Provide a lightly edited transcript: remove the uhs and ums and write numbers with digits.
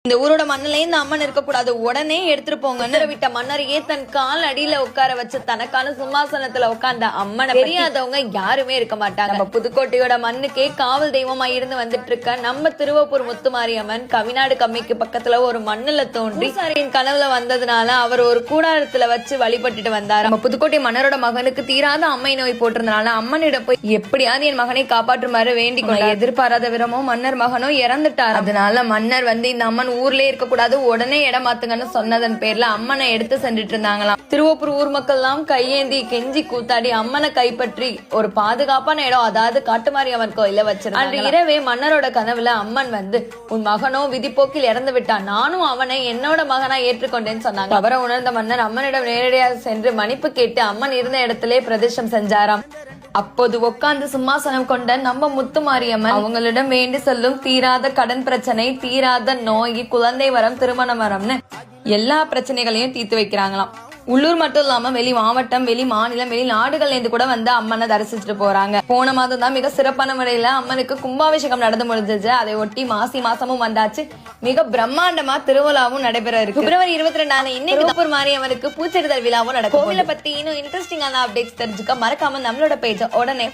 இந்த ஊரோட மண்ணிலே இந்த அம்மன் இருக்க கூடாது, உடனே எடுத்துட்டு போங்கன்னு விட்ட மன்னரையே தன் கால் அடியில உட்கார வச்சு தனக்கான சிம்மாசனத்துல உட்கார்ந்த அம்மனை தெரியாதவங்க யாருமே இருக்க மாட்டாங்க. நம்ம புதுக்கோட்டையோட மண்ணுக்கே காவல் தெய்வமா இருந்து வந்துட்டு இருக்க நம்ம திருவப்பூர் முத்துமாரியம்மன் கவிநாடு கம்மிக்கு பக்கத்துல ஒரு மண்ணுல தோன்றி சாரியின் கனவுல வந்ததுனால அவர் ஒரு கூடாரத்துல வச்சு வழிபட்டுட்டு வந்தார். நம்ம புதுக்கோட்டை மன்னரோட மகனுக்கு தீராத அம்மை நோய் போட்டிருந்தனால அம்மனிடம் போய் எப்படியாவது என் மகனை காப்பாற்றுமாறு வேண்டிக் கொண்டார். எதிர்பாராத விதமோ மன்னர் மகனோ இறந்துட்டார். அதனால மன்னர் வந்து இந்த அம்மன் ஊர்லயே இருக்க கூடாது, உடனே இடம் மாத்துங்கன்னு சொன்னதன் பேர்ல அம்மனை எடுத்து சென்றுட்டு இருந்தாங்களாம். திருவப்பூர் ஊர் மக்கள் எல்லாம் கையேந்தி கெஞ்சி கூத்தாடி அம்மனை கைப்பற்றி ஒரு பாதுகாப்பான இடம், அதாவது காட்டுமாரியம்மன் கோயில வச்சிருந்தாங்க. அன்று இரவே மன்னரோட கனவுல அம்மன் வந்து உன் மகனோ விதிப்போக்கில் இறந்து விட்டான், நானும் அவனை என்னோட மகனா ஏற்றுக்கொண்டேன்னு சொன்னாங்க. அவரை உணர்ந்த மன்னர் அம்மனிடம் நேரடியாக சென்று மன்னிப்பு கேட்டு அம்மன் இருந்த இடத்திலே பிரதேசம் செஞ்சாராம். அப்போது உட்கார்ந்து சிம்மாசனம் கொண்ட நம்ம முத்துமாரியம்மன் அவங்களிடம் வேண்டி சொல்லும் தீராத கடன் பிரச்சனை, தீராத நோய், குழந்தை வரம், திருமண வரம்னு எல்லா பிரச்சனைகளையும் தீர்த்து வைக்கிறாங்களாம். உள்ளூர் மட்டும் இல்லாம வெளி மாவட்டம், வெளி மாநிலம், வெளி நாடுகள்ல இருந்து கூட வந்து அம்மனை தரிசிச்சுட்டு போறாங்க. போன மாதம் தான் மிக சிறப்பான முறையில அம்மனுக்கு கும்பாபிஷேகம் நடந்து முடிஞ்சிச்சு. அதை ஒட்டி மாசமும் வந்தாச்சு. மிக பிரம்மாண்டமா திருவிழாவும் நடைபெற இருக்கு. பிப்ரவரி 22 இன்னைக்கு திருப்பூர் மாரியம்மனுக்கு பூச்செறிதல் விழாவும் நடக்கும். கோவிலை பத்தி இன்னும் இன்ட்ரெஸ்டிங்கான அப்டேட்ஸ் தெரிஞ்சுக்க மறக்காம நம்மளோட பேஜ் உடனே